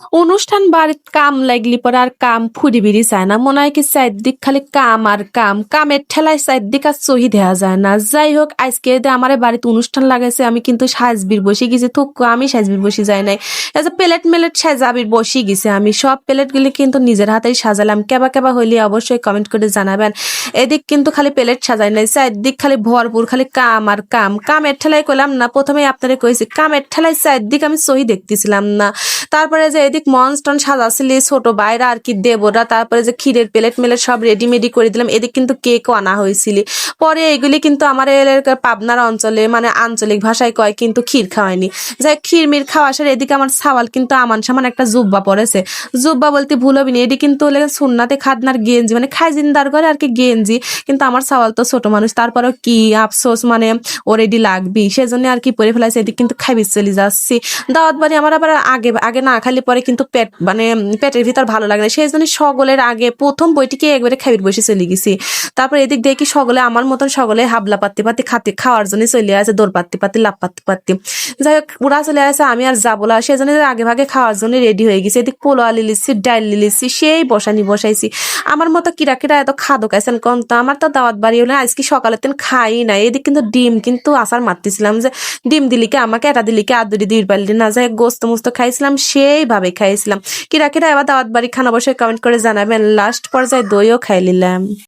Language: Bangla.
অনুষ্ঠান বাড়িত কাম লাগলি পরে আর কাম ফুরি বিড়ি চায় না, মনে হয় কি চারদিক খালি কাম আর কাম, কামের ঠেলায় চারদিক আর সহি দেওয়া যায় না। যাই হোক, আজকে আমার বাড়িতে অনুষ্ঠান লাগাইছে, আমি কিন্তু সাজবির বসে গেছি, থুকু আমি সাজবির বসে যাই নাই। এই যে প্লেট মেলেট সাজাবির বসে গেছে, আমি সব প্লেট গুলি কিন্তু নিজের হাতেই সাজালাম। কেবা কেবা হইলে অবশ্যই কমেন্ট করে জানাবেন। এদিক কিন্তু খালি প্লেট সাজাই নাই, চারদিক খালি ভরপুর খালি কাম আর কাম। কামের ঠেলায় কইলাম না, প্রথমে আপনারা কইছি কামের ঠেলায় চারদিক আমি সহি দেখতেছিলাম না। তারপরে যে এদিক মঞ্চ টন সাজাছিলি ছোট বাইরা আর কি দেবরা, তারপরে যে ক্ষীরের প্লেট মেলেট সব রেডিমেডি করে দিলাম। এদিক কিন্তু কেকও আনা হয়েছিল। পরে এগুলি কিন্তু আমার এলাকার পাবনার অঞ্চলে মানে আঞ্চলিক ভাষায় কয় কিন্তু ক্ষীর খাওয়ায়নি। যাই ক্ষীর মির খাওয়া আসার এদিকে আমার সাওয়াল কিন্তু আমান সামান একটা জুব্বা পড়েছে। জুব্বা বলতে ভুল হবিনি, এটি কিন্তু সুন্নাতে খাদনার গেঞ্জি মানে খাইজিনদার করে আর কি গেঞ্জি। কিন্তু আমার সাওয়াল তো ছোট মানুষ, তারপরেও কি আফসোস মানে ওর এডি লাগবি, সেজন্য আর কি পরে ফেলাইছে। এদিক কিন্তু খাইবি চলে যাচ্ছি। দাওয়াত বাড়ি আমার আবার আগে আগে না খালি পরে কিন্তু পেট মানে পেটের ভিতর ভালো লাগে না, সেই জন্য সকলের আগে প্রথম বইটিকে একবারে খাইবির বসে চলে গেছি। তারপর এদিক দেখি সকলে আমার মতন সকলে হাবলা পাত্তি পাত্তি খাওয়ার জন্য চলে আসে, দৌড় পাত্তি পাত্তি লাভ পাত্তি পাত্তি। যাই হোক, ওরা চলে আসে, আমি আর যাবো না, সেই জন্য আগে ভাগে খাওয়ার জন্য রেডি হয়ে গেছি। এদিক পোলো আলি লিচ্ছি, ডাল লিচ্ছি, সেই বসাইছি। আমার মতো কিরা কিরা এত খাদক আছেন কোন, তো আমার তো দাওয়াত বাড়ি হলে আজকে সকালে তেন খাই নাই। এদিক কিন্তু ডিম কিন্তু আসার মারতেছিলাম যে ডিম দিলিকে আমাকে, এটা দিলিকে আর দুটি দিই পারলি না। যাই গোস্ত মুস্ত খাইছিলাম, সেইভাবে খাইছিলাম। কিরা কিরা এবার দাওয়াত বাড়ি খানা বসে কমেন্ট করে জানাবেন। লাস্ট পর্যায়ে দইও খাই নিলাম।